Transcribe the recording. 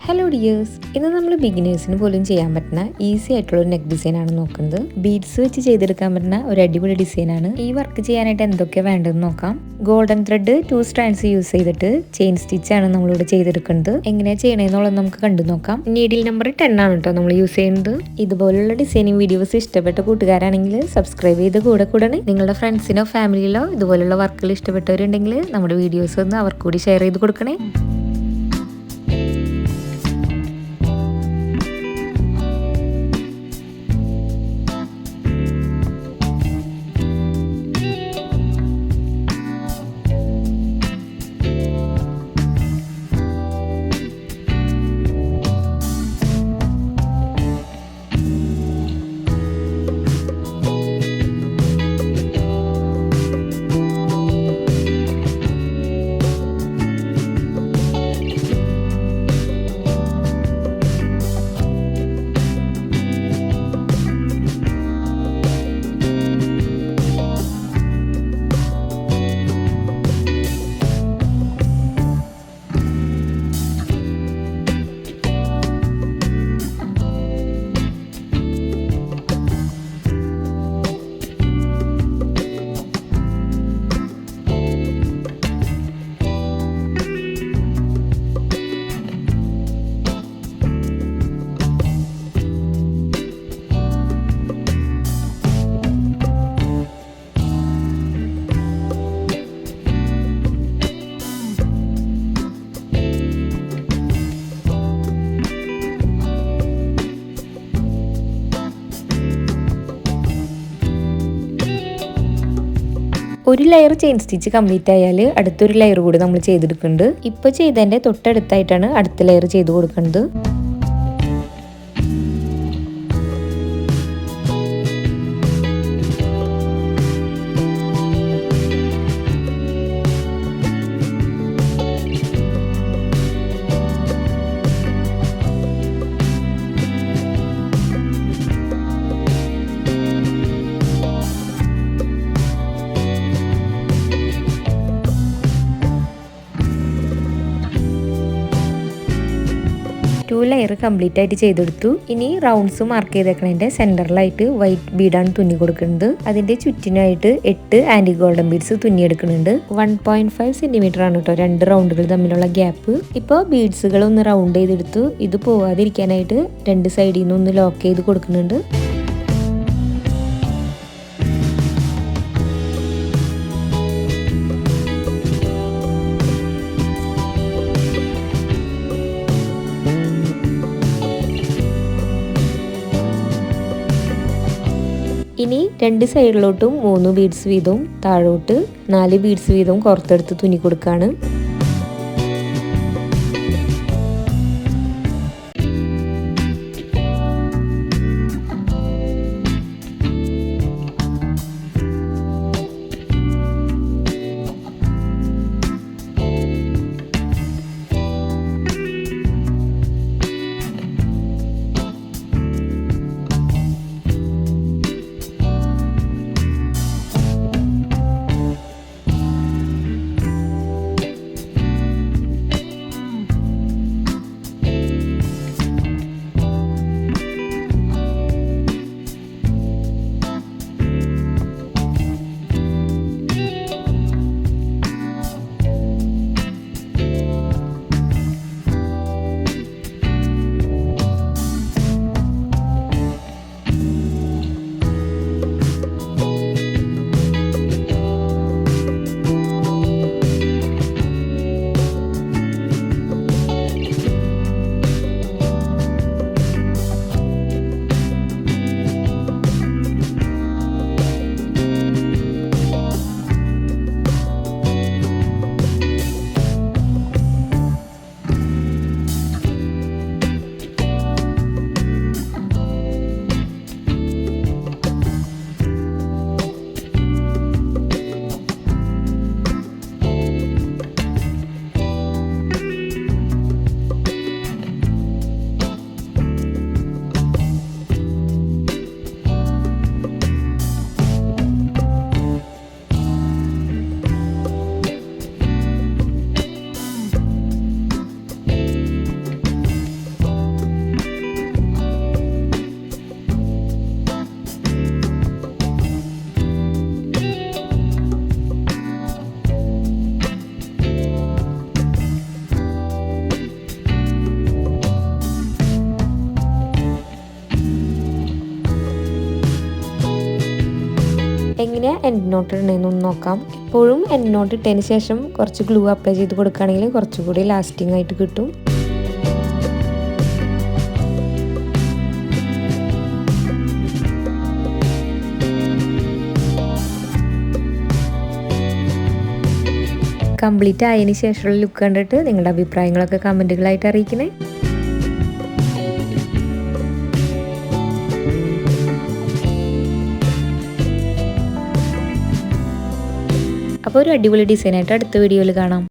Hello dears, ഇന്ന് നമ്മൾ ബിഗിനേഴ്സിന് പോലും ചെയ്യാൻ പറ്റുന്ന ഈസി ആയിട്ടുള്ള ഒരു നെക്ക് ഡിസൈനാണ് നോക്കുന്നത്. ബീഡ്സ് വെച്ച് ചെയ്തെടുക്കാൻ പറ്റുന്ന ഒരു അടിപൊളി ഡിസൈനാണ്. ഈ വർക്ക് ചെയ്യാനായിട്ട് എന്തൊക്കെ വേണ്ടതെന്ന് നോക്കാം. ഗോൾഡൻ ത്രെഡ് 2 strands യൂസ് ചെയ്തിട്ട് ചെയിൻ സ്റ്റിച്ചാണ് നമ്മളിവിടെ ചെയ്തെടുക്കുന്നത്. എങ്ങനെയാണ് ചെയ്യണമെന്നുള്ളത് നമുക്ക് കണ്ടു നോക്കാം. നീഡിൽ നമ്പർ 10 ആണ് കേട്ടോ നമ്മൾ യൂസ് ചെയ്യുന്നത്. ഇതുപോലുള്ള ഡിസൈനിങ് വീഡിയോസ് ഇഷ്ടപ്പെട്ട കൂട്ടുകാരാണെങ്കിൽ സബ്സ്ക്രൈബ് ചെയ്ത് കൂടെ നിങ്ങളുടെ ഫ്രണ്ട്സിനോ ഫാമിലിയിലോ ഇതുപോലുള്ള വർക്കുകൾ ഇഷ്ടപ്പെട്ടവരുണ്ടെങ്കിൽ നമ്മുടെ വീഡിയോസ് ഒന്ന് അവർക്ക് കൂടി ഷെയർ ചെയ്ത് കൊടുക്കണേ. ഒരു ലെയർ ചെയിൻ സ്റ്റിച്ച് കംപ്ലീറ്റ് ആയാൽ അടുത്തൊരു ലെയർ കൂടി നമ്മൾ ചെയ്തെടുക്കുന്നുണ്ട്. ഇപ്പോൾ ചെയ്തതിൻ്റെ തൊട്ടടുത്തായിട്ടാണ് അടുത്ത ലെയർ ചെയ്ത് കൊടുക്കുന്നത്. ലെയർ കംപ്ലീറ്റ് ആയിട്ട് ചെയ്തെടുത്തു. ഇനി റൗണ്ട്സ് മാർക്ക് ചെയ്തേക്കണതിന്റെ സെന്ററിലായിട്ട് വൈറ്റ് ബീഡാണ് തുന്നി കൊടുക്കുന്നത്. അതിന്റെ ചുറ്റിനായിട്ട് 8 ആന്റി ഗോൾഡൻ ബീഡ്സ് തുന്നിയെടുക്കുന്നുണ്ട്. 1.5 സെന്റിമീറ്റർ ആണ് കേട്ടോ 2 റൗണ്ടുകൾ തമ്മിലുള്ള ഗ്യാപ്പ്. ഇപ്പോൾ ബീഡ്സുകൾ ഒന്ന് റൗണ്ട് ചെയ്തെടുത്തു. ഇത് പോവാതിരിക്കാനായിട്ട് 2 സൈഡിൽ നിന്ന് ഒന്ന് ലോക്ക് ചെയ്ത് കൊടുക്കുന്നുണ്ട്. ഇനി 2 സൈഡിലോട്ടും 3 ബീഡ്സ് വീതവും താഴോട്ട് 4 ബീഡ്സ് വീതവും പുറത്തെടുത്ത് തുന്നി കൊടുക്കുകയാണ്. എങ്ങനെ എൻഡ് നോട്ട് ഇടണമെന്നൊന്ന് നോക്കാം. എപ്പോഴും എൻഡ് നോട്ട് ഇട്ടതിന് ശേഷം കുറച്ച് ഗ്ലൂ അപ്ലൈ ചെയ്ത് കൊടുക്കുകയാണെങ്കിൽ കുറച്ചുകൂടി ലാസ്റ്റിംഗ് ആയിട്ട് കിട്ടും. കംപ്ലീറ്റ് ആയതിന് ശേഷമുള്ള ലുക്ക് കണ്ടിട്ട് നിങ്ങളുടെ അഭിപ്രായങ്ങളൊക്കെ കമൻറ്റുകളായിട്ട് അറിയിക്കണേ. അപ്പോൾ ഒരു അടിപൊളി ഡിസൈനായിട്ട് അടുത്ത വീഡിയോയിൽ കാണാം.